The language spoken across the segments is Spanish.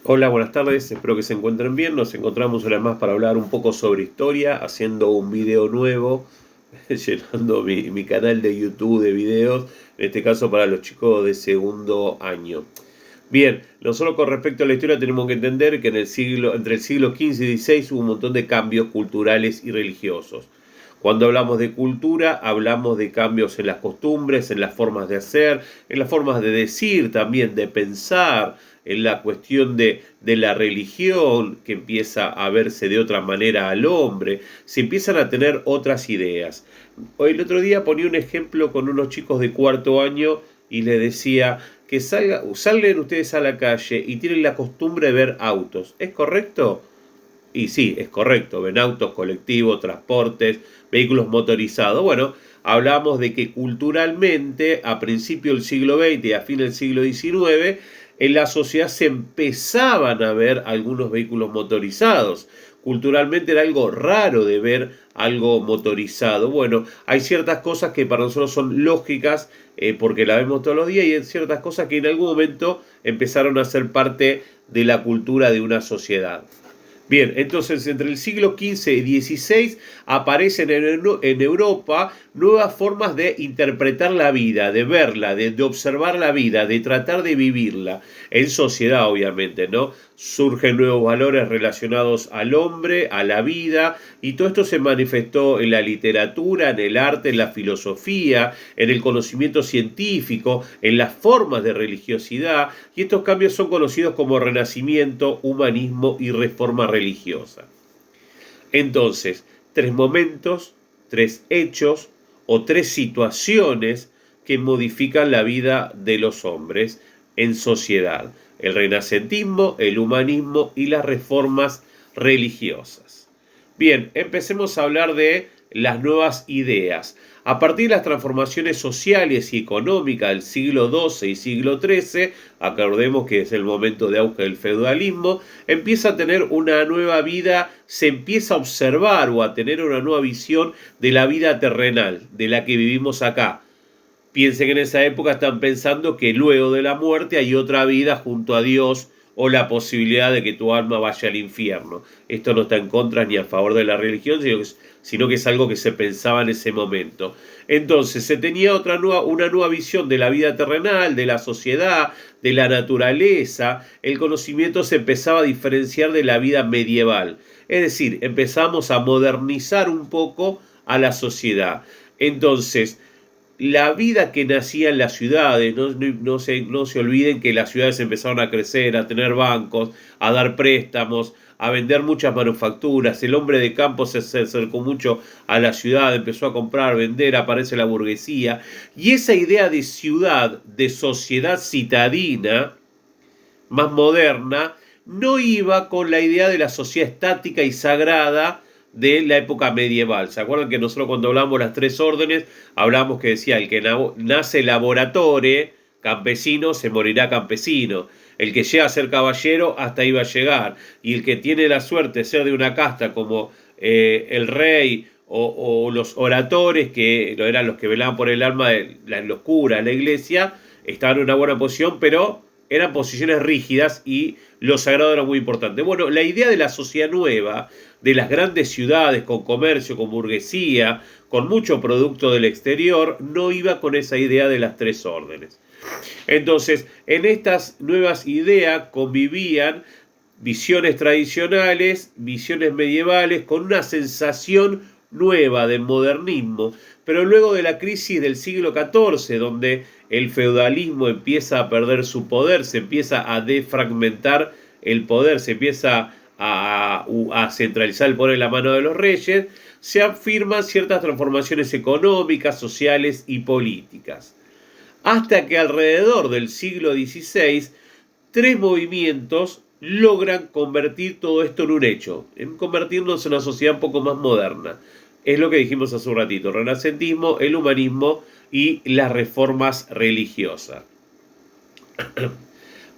Hola, buenas tardes, espero que se encuentren bien. Nos encontramos una vez más para hablar un poco sobre historia, haciendo un video nuevo, llenando mi canal de YouTube de videos, en este caso para los chicos de segundo año. Bien, nosotros con respecto a la historia tenemos que entender que entre el siglo XV y XVI hubo un montón de cambios culturales y religiosos. Cuando hablamos de cultura, hablamos de cambios en las costumbres, en las formas de hacer, en las formas de decir, también de pensar, en la cuestión de la religión, que empieza a verse de otra manera al hombre, se empiezan a tener otras ideas. Hoy el otro día ponía un ejemplo con unos chicos de cuarto año y les decía que salgan ustedes a la calle y tienen la costumbre de ver autos. ¿Es correcto? Y sí, es correcto, ven autos, colectivos, transportes, vehículos motorizados. Bueno, hablamos de que culturalmente, a principios del siglo XX y a fin del siglo XIX, en la sociedad se empezaban a ver algunos vehículos motorizados. Culturalmente era algo raro de ver algo motorizado. Bueno, hay ciertas cosas que para nosotros son lógicas porque la vemos todos los días y hay ciertas cosas que en algún momento empezaron a ser parte de la cultura de una sociedad. Bien, entonces entre el siglo XV y XVI aparecen en Europa nuevas formas de interpretar la vida, de verla, de observar la vida, de tratar de vivirla, en sociedad obviamente, ¿no? Surgen nuevos valores relacionados al hombre, a la vida, y todo esto se manifestó en la literatura, en el arte, en la filosofía, en el conocimiento científico, en las formas de religiosidad, y estos cambios son conocidos como renacimiento, humanismo y reforma religiosa. Entonces, tres momentos, tres hechos o tres situaciones que modifican la vida de los hombres en sociedad: el renacentismo, el humanismo y las reformas religiosas. Bien, empecemos a hablar de las nuevas ideas. A partir de las transformaciones sociales y económicas del siglo XII y siglo XIII, acordemos que es el momento de auge del feudalismo, empieza a tener una nueva vida, se empieza a observar o a tener una nueva visión de la vida terrenal, de la que vivimos acá. Piensen que en esa época están pensando que luego de la muerte hay otra vida junto a Dios o la posibilidad de que tu alma vaya al infierno. Esto no está en contra ni a favor de la religión, sino que es algo que se pensaba en ese momento. Entonces se tenía una nueva visión de la vida terrenal, de la sociedad, de la naturaleza. El conocimiento se empezaba a diferenciar de la vida medieval. Es decir, empezamos a modernizar un poco a la sociedad. Entonces, la vida que nacía en las ciudades, no se olviden que las ciudades empezaron a crecer, a tener bancos, a dar préstamos, a vender muchas manufacturas. El hombre de campo se acercó mucho a la ciudad, empezó a comprar, vender, aparece la burguesía. Y esa idea de ciudad, de sociedad citadina, más moderna, no iba con la idea de la sociedad estática y sagrada de la época medieval. ¿Se acuerdan que nosotros cuando hablamos de las tres órdenes, hablamos que decía, el que nace laboratore, campesino, se morirá campesino? El que llega a ser caballero, hasta ahí va a llegar. Y el que tiene la suerte de ser de una casta como el rey o los oradores, que eran los que velaban por el alma de los curas, la iglesia, estaban en una buena posición, pero eran posiciones rígidas y lo sagrado era muy importante. Bueno, la idea de la sociedad nueva, de las grandes ciudades con comercio, con burguesía, con mucho producto del exterior, no iba con esa idea de las tres órdenes. Entonces, en estas nuevas ideas convivían visiones tradicionales, visiones medievales, con una sensación nueva de modernismo. Pero luego de la crisis del siglo XIV, donde el feudalismo empieza a perder su poder, se empieza a defragmentar el poder, se empieza a centralizar el poder en la mano de los reyes, se afirman ciertas transformaciones económicas, sociales y políticas. Hasta que alrededor del siglo XVI, tres movimientos logran convertir todo esto en un hecho, en convertirnos en una sociedad un poco más moderna. Es lo que dijimos hace un ratito: el renacentismo, el humanismo y las reformas religiosas.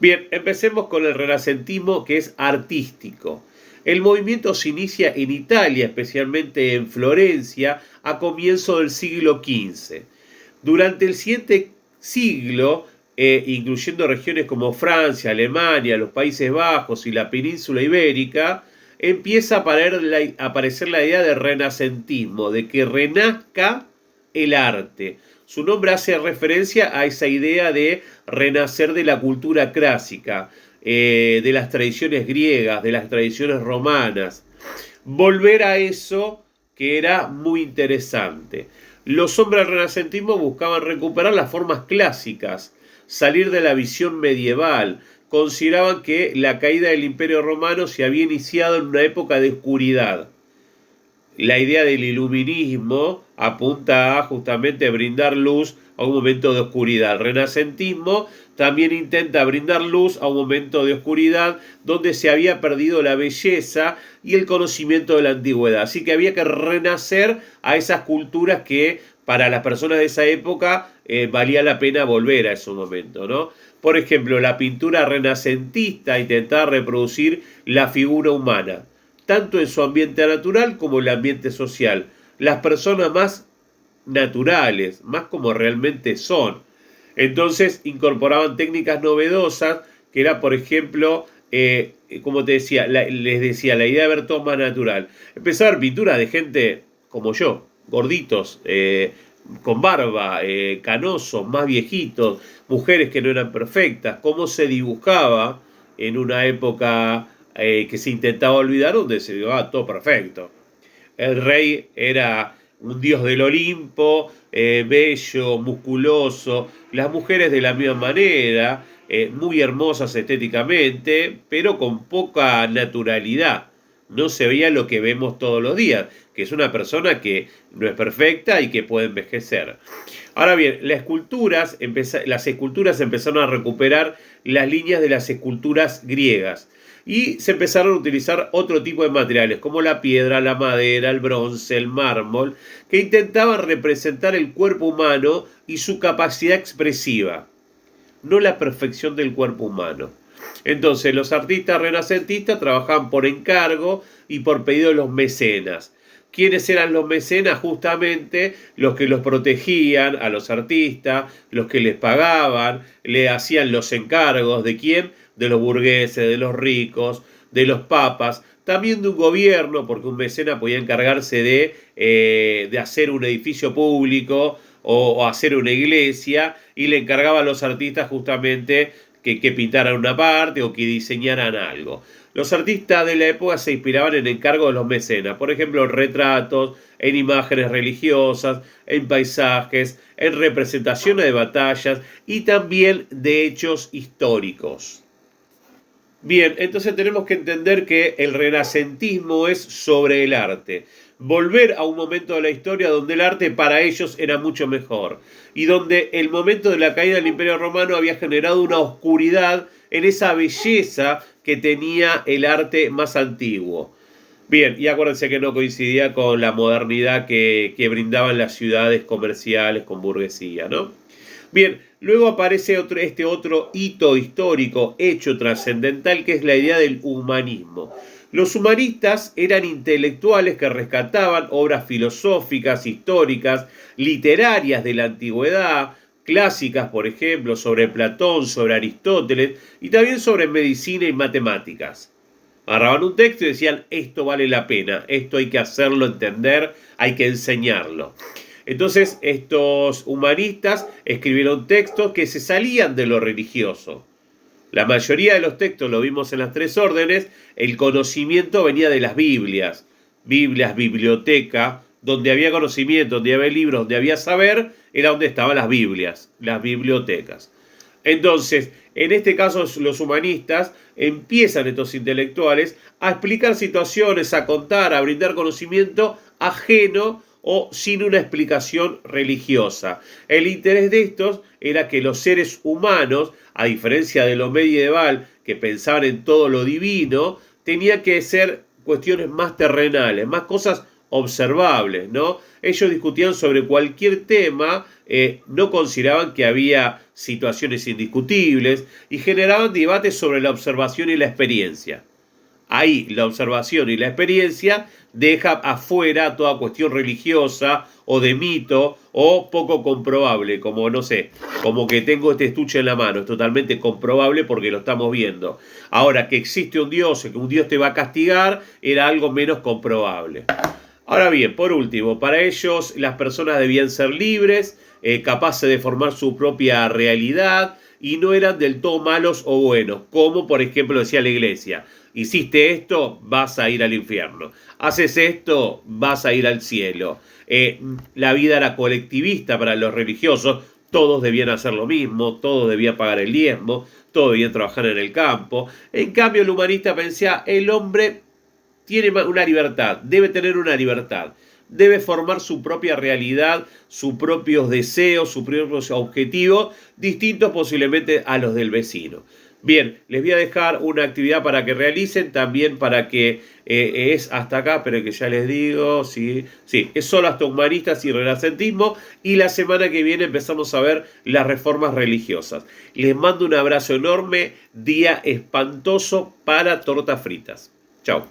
Bien, empecemos con el renacentismo, que es artístico. El movimiento se inicia en Italia, especialmente en Florencia, a comienzos del siglo XV. Durante el siguiente siglo, incluyendo regiones como Francia, Alemania, los Países Bajos y la península ibérica, empieza a aparecer la idea del renacentismo, de que renazca el arte. Su nombre hace referencia a esa idea de renacer de la cultura clásica, de las tradiciones griegas, de las tradiciones romanas. Volver a eso que era muy interesante. Los hombres del renacentismo buscaban recuperar las formas clásicas, salir de la visión medieval. Consideraban que la caída del Imperio Romano se había iniciado en una época de oscuridad. La idea del iluminismo apunta a justamente brindar luz a un momento de oscuridad. El renacentismo también intenta brindar luz a un momento de oscuridad donde se había perdido la belleza y el conocimiento de la antigüedad. Así que había que renacer a esas culturas que para las personas de esa época valía la pena volver a ese momento, ¿no? Por ejemplo, la pintura renacentista intentaba reproducir la figura humana, tanto en su ambiente natural como en el ambiente social. Las personas más naturales, más como realmente son. Entonces incorporaban técnicas novedosas, que era, por ejemplo, como te decía, les decía, la idea de ver todo más natural. Empezó a ver pinturas de gente como yo, gorditos, con barba, canosos, más viejitos, mujeres que no eran perfectas, cómo se dibujaba en una época que se intentaba olvidar, donde se dibujaba todo perfecto. El rey era un dios del Olimpo, bello, musculoso, las mujeres de la misma manera, muy hermosas estéticamente, pero con poca naturalidad. No se veía lo que vemos todos los días, que es una persona que no es perfecta y que puede envejecer. Ahora bien, las esculturas empezaron a recuperar las líneas de las esculturas griegas y se empezaron a utilizar otro tipo de materiales como la piedra, la madera, el bronce, el mármol, que intentaban representar el cuerpo humano y su capacidad expresiva, no la perfección del cuerpo humano. Entonces los artistas renacentistas trabajaban por encargo y por pedido de los mecenas. ¿Quiénes eran los mecenas? Justamente los que los protegían a los artistas, los que les pagaban, le hacían los encargos. ¿De quién? De los burgueses, de los ricos, de los papas, también de un gobierno, porque un mecena podía encargarse de hacer un edificio público o hacer una iglesia, y le encargaba a los artistas justamente que pintaran una parte o que diseñaran algo. Los artistas de la época se inspiraban en encargos de los mecenas, por ejemplo, en retratos, en imágenes religiosas, en paisajes, en representaciones de batallas y también de hechos históricos. Bien, entonces tenemos que entender que el renacentismo es sobre el arte. Volver a un momento de la historia donde el arte para ellos era mucho mejor y donde el momento de la caída del Imperio Romano había generado una oscuridad en esa belleza que tenía el arte más antiguo. Bien, y acuérdense que no coincidía con la modernidad que brindaban las ciudades comerciales con burguesía, ¿no? Bien, luego aparece este otro hito histórico, hecho trascendental, que es la idea del humanismo. Los humanistas eran intelectuales que rescataban obras filosóficas, históricas, literarias de la antigüedad, clásicas, por ejemplo, sobre Platón, sobre Aristóteles, y también sobre medicina y matemáticas. Agarraban un texto y decían, esto vale la pena, esto hay que hacerlo entender, hay que enseñarlo. Entonces estos humanistas escribieron textos que se salían de lo religioso. La mayoría de los textos, lo vimos en las tres órdenes, el conocimiento venía de las Biblias, biblioteca, donde había conocimiento, donde había libros, donde había saber, era donde estaban las Biblias, las bibliotecas. Entonces, en este caso los humanistas empiezan, estos intelectuales, a explicar situaciones, a contar, a brindar conocimiento ajeno o sin una explicación religiosa. El interés de estos era que los seres humanos, a diferencia de lo medieval, que pensaban en todo lo divino, tenía que ser cuestiones más terrenales, más cosas observables, ¿no? Ellos discutían sobre cualquier tema, no consideraban que había situaciones indiscutibles y generaban debates sobre la observación y la experiencia. Ahí la observación y la experiencia deja afuera toda cuestión religiosa o de mito o poco comprobable, como no sé, como que tengo este estuche en la mano, es totalmente comprobable porque lo estamos viendo. Ahora, que existe un Dios, que un Dios te va a castigar, era algo menos comprobable. Ahora bien, por último, para ellos las personas debían ser libres, capaces de formar su propia realidad y no eran del todo malos o buenos, como por ejemplo decía la iglesia. Hiciste esto, vas a ir al infierno. Haces esto, vas a ir al cielo. La vida era colectivista para los religiosos, todos debían hacer lo mismo, todos debían pagar el diezmo, todos debían trabajar en el campo. En cambio, el humanista pensaba, el hombre tiene una libertad, debe tener una libertad, debe formar su propia realidad, sus propios deseos, sus propios objetivos, distintos posiblemente a los del vecino. Bien, les voy a dejar una actividad para que realicen, también para que es hasta acá, pero que ya les digo, sí, es solo hasta humanistas y renacentismo, y la semana que viene empezamos a ver las reformas religiosas. Les mando un abrazo enorme, día espantoso para tortas fritas. Chao.